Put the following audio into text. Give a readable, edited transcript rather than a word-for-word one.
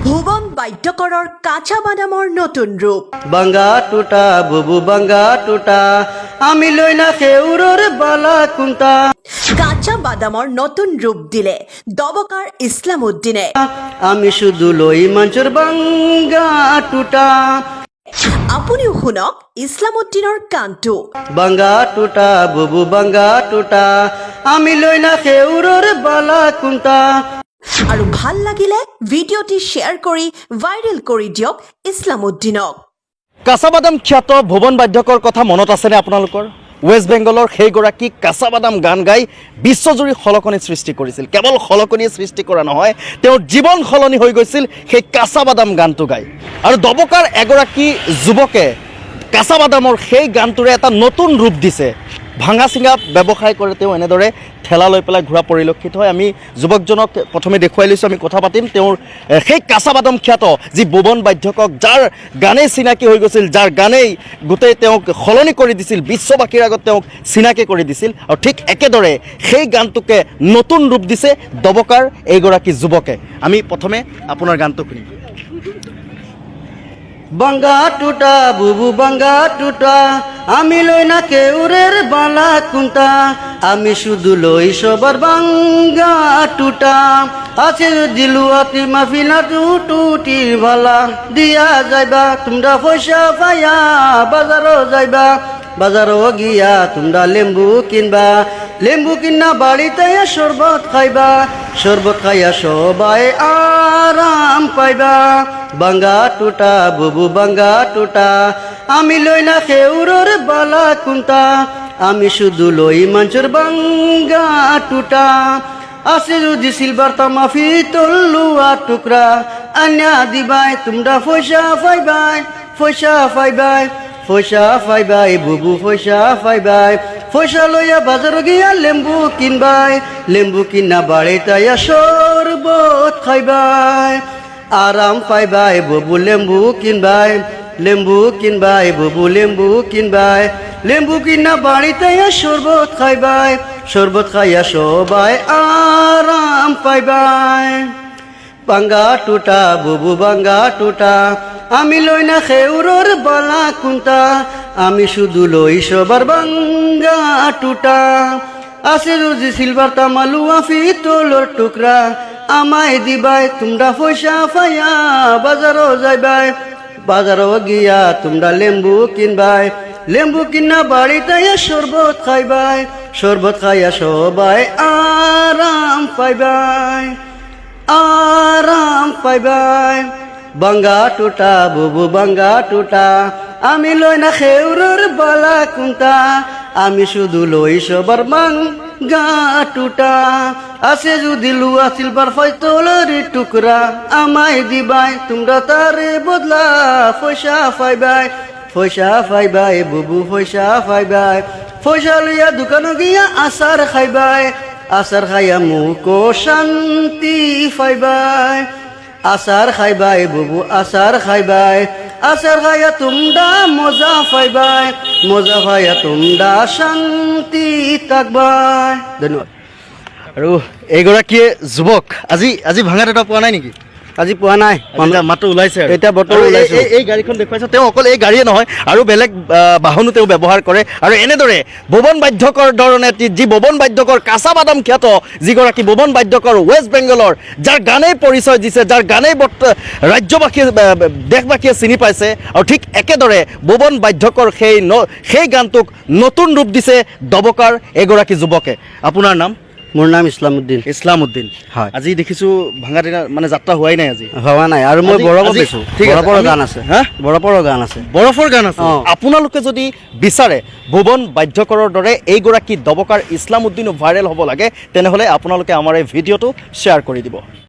ভুবন বাদ্যকৰৰ কাঁচা বাদামৰ নতুন ৰূপ বাংগা টুটা বুবু বাংগা টুটা আমি লই না খেউৰৰ বালা কুন্তা কাঁচা বাদামৰ নতুন ৰূপ দিলে দবকাৰ ইছলামউদ্দিনে আমি শুধু লই মঞ্চৰ বাংগা টুটা আপুনিও শুনক ইছলামউদ্দিনৰ গানটো বাংগা টুটা বুবু বাংগা টুটা আমি লই না খেউৰৰ বালা কুন্তা আৰু ভাল লাগিলে ভিডিঅ'টি শ্বেয়াৰ কৰি ভাইৰেল কৰি দিয়ক ইছলামউদ্দিনক কাঁচা বাদাম খ্যাত ভুবন বাদ্যকৰ কথা মনত আছেনে আপোনালোকৰ ৱেষ্ট বেংগলৰ সেইগৰাকী কাঁচা বাদাম গান গাই বিশ্বজুৰি খলকনি সৃষ্টি কৰিছিল কেৱল খলকনিয়ে সৃষ্টি কৰা নহয় তেওঁৰ জীৱন সলনি হৈ গৈছিল সেই কাঁচা বাদাম গানটো গাই আৰু দবকাৰ এগৰাকী যুৱকে কাঁচা বাদামৰ সেই গানটোৰে এটা নতুন ৰূপ দিছে ভাঙা চিঙা ব্যৱসায় কৰে তেওঁ এনেদৰে ঠেলা লৈ পেলাই ঘূৰা পৰিলক্ষিত হয় আমি যুৱকজনক প্ৰথমে দেখুৱাই লৈছোঁ আমি কথা পাতিম তেওঁৰ সেই কাঁচা বাদাম খ্যাত যি ভুবন বাদ্যকক যাৰ গানেই চিনাকি হৈ গৈছিল যাৰ গানেই গোটেই তেওঁক সলনি কৰি দিছিল বিশ্ববাসীৰ আগত তেওঁক চিনাকি কৰি দিছিল আৰু ঠিক একেদৰে সেই গানটোকে নতুন ৰূপ দিছে দবকাৰ এইগৰাকী যুৱকে আমি প্ৰথমে আপোনাৰ গানটো শুনিম বাংগা টুটা বুবু বাংগা টুটা আমি লই না কেউরের বালা কুন্তা আমি শুধু লই সবার বাংগা টুটা আছে দিলুয়াতি মাফিনা টুটির ভালা দিয়া যাইবা তোমরা পয়সা পাইয়া বাজারও যাইবা বাজারও গিয়া তোমরা লেম্বু কিনা বাড়িতে শরবত খাইয়া সবাই আরাম পাইবা বাংগা টুটা বুবু বাংগা টুটা আমি লই না খেউরর বালা কুন্তা আমি শুধু লই মঞ্চর বাংগা টুটা আছে যদি সিলভার তামাফি তল্লুয়া টুকরা আন্যা দিবাই তোমরা পয়সা ফাইবাই বুবু পয়সা ফাইবাই পয়সা লইয়া বাজার গিয়া লেম্বু কিনা বাড়ি তাইয়া শরবত খাইবাই আরাম পাইবাই বুবু লেম্বু কিনবাই বুবু লেম্বু কিনা বাড়ি তাইয়া শরবত খাইয়া সবাই আরাম পাইবাই বাংগা টুটা বুবু বাংগা টুটা আমি লই না খেউরর বালা কুন্তা আমি শুধু লই সবার বাংগা টুটা আছে রুজি সিলভার তামালু আফি তোলর টুকরা আমায় দিবাই তোমরা পয়সা পাইয়া বাজারও গিয়া তোমরা লেম্বু কিনা বাড়িতে শরবত খাইয়া সবাই আরাম পাইবাই বাংগা টুটা বুবু বাংগা টুটা আমি লই না খেউরর বালা কুন্তা আমি শুধু লই সবার বাংগা টুটা আছে যদি লুয়া সিলভার ফয়তলের টুকরা আমায় দিবাই তোমরা তারে বদলা পয়সা ফাইবাই বুবু পয়সা লইয়া দোকান গিয়া আচার খাইয়া মুখো শান্তি পাইবাই আচার খাইবাই বুবু আচার খাইয়া তোমরা মজা পাইয়া তোমরা শান্তি থাকবাই ধন্যবাদ আৰু এইগৰাকীয়ে যুৱক আজি ভাঙাত এটা পোৱা নাই নেকি আজি পোৱা নাই মাত্ৰ ওলাইছে এতিয়া বতৰ ওলাইছে এই গাড়ীখন দেখুৱাইছে তেওঁ অকল এই গাড়ীয়ে নহয় আৰু বেলেগ বাহনো তেওঁ ব্যৱহাৰ কৰে আৰু এনেদৰে ভুবন বাদ্যকৰ ধৰণে যি ভুবন বাদ্যকৰ কাঁচা বাদাম খ্যাত যিগৰাকী ভুবন বাদ্যকৰ ৱেষ্ট বেংগলৰ যাৰ গানেই পৰিচয় দিছে যাৰ গানেই ৰাজ্যবাসীয়ে দেশবাসীয়ে চিনি পাইছে আৰু ঠিক একেদৰে ভুবন বাদ্যকৰ সেই গানটোক নতুন ৰূপ দিছে দবকাৰ এগৰাকী যুৱকে আপোনাৰ নাম মোৰ নাম ইছলামউদ্দিন হয় আজি দেখিছোঁ ভাঙা দিনা মানে যাত্ৰা হোৱাই নাই আজি হোৱা নাই আৰু মই বৰফৰ গান আছে বৰফৰ গান আছে আপোনালোকে যদি বিচাৰে ভুবন বাদ্যকৰৰ দৰে এইগৰাকী দবকাৰ ইছলামউদ্দিনো ভাইৰেল হ'ব লাগে তেনেহ'লে আপোনালোকে আমাৰ এই ভিডিঅ'টো শ্বেয়াৰ কৰি দিব